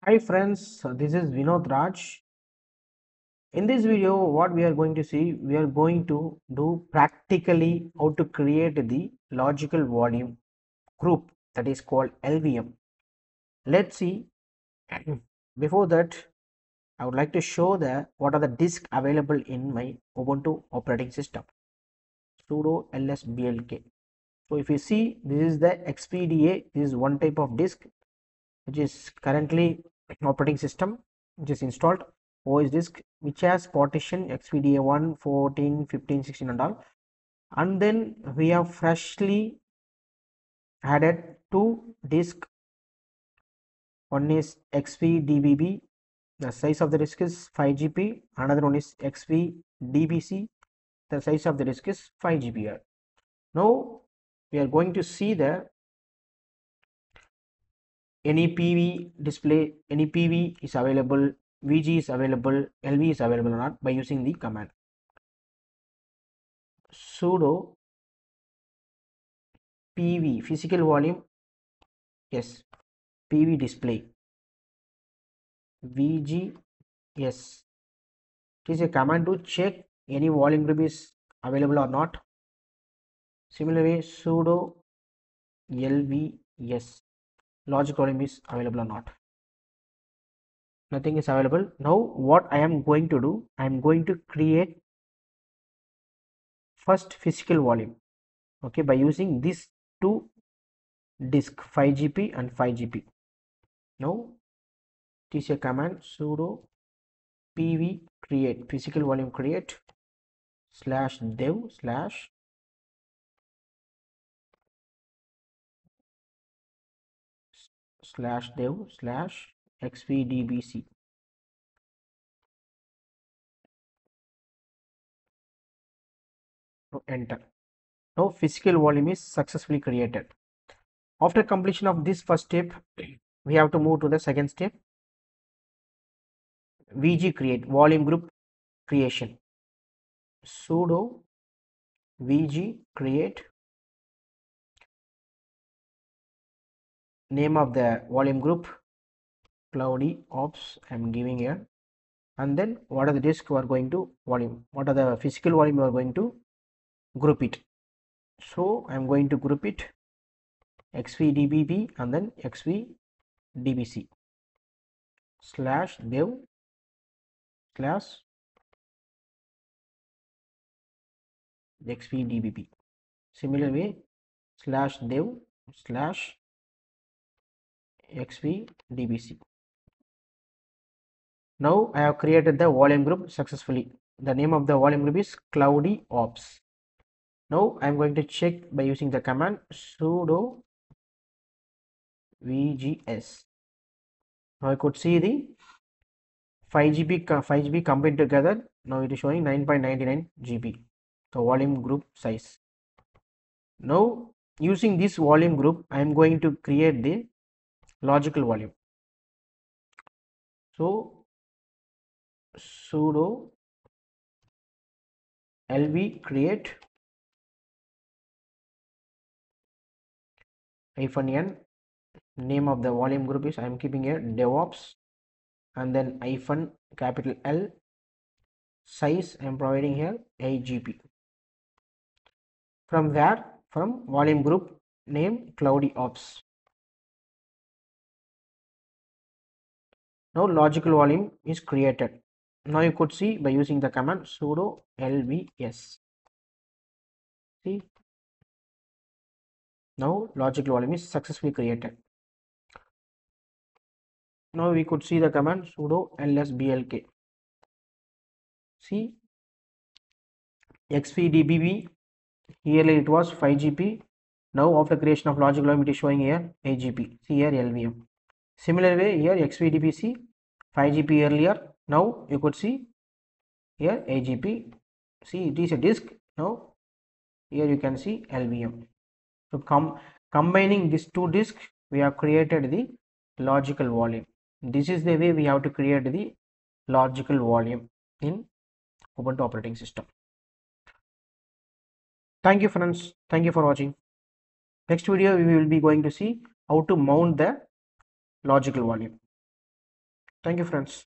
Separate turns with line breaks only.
Hi friends, this is Vinod Raj. In this video, what we are going to see, we are going to do practically how to create the logical volume group that is called LVM. Let's see. Before that, I would like to show what are the disks available in my Ubuntu operating system. Sudo lsblk. So if you see, this is the XPDA. This is one type of disk which is currently operating system which is installed. OS disk which has partition XPDA 1, 14, 15, 16 and all, and then we have freshly added two disk. One is XPDBB, the size of the disk is 5 GB. Another one is XPDBC, the size of the disk is 5 GB. Now we are going to see the any PV display, any PV is available, VG is available, LV is available or not by using the command sudo PV physical volume, yes, PV display VG, yes. It is a command to check any volume group is available or not. Similarly, sudo LV, yes, logic volume is available or not. Nothing is available. Now what I am going to do, I am going to create first physical volume, okay, by using these two disk 5 GB and 5 GB. Now it is a command sudo pv create physical volume create /dev /xvdbc. Enter. Now physical volume is successfully created. After completion of this first step, we have to move to the second step, VG create volume group creation. Sudo VG create name of the volume group cloudy ops I'm giving here, and then what are the disk we are going to volume, what are the physical volume we are going to group it. So I'm going to group it xvdbb and then xvdbc /dev /xvdbb. Similar way /dev /xvdbc. Now I have created the volume group successfully. The name of the volume group is cloudy ops. Now I am going to check by using the command sudo vgs. Now I could see the 5 GB combined together. Now it is showing 9.99 GB, the volume group size. Now using this volume group, I am going to create the logical volume. So sudo lv create -n. Name of the volume group is I am keeping here DevOps, and then capital L, size I am providing here 8 GB. From volume group name cloudy ops. Now logical volume is created. Now you could see by using the command sudo lvs. See, now logical volume is successfully created. Now we could see the command sudo lsblk. See, xvdbb, here it was 5 GB. Now after creation of logical volume, it is showing here 8 GB. See here LVM. Similar way here xvdbc 5 GB earlier. Now you could see here 8 GB. See, it is a disk. Now here you can see LVM. So combining these two disks, we have created the logical volume. This is the way we have to create the logical volume in Ubuntu operating system. Thank you friends. Thank you for watching. Next video we will be going to see how to mount the logical volume. Thank you, friends.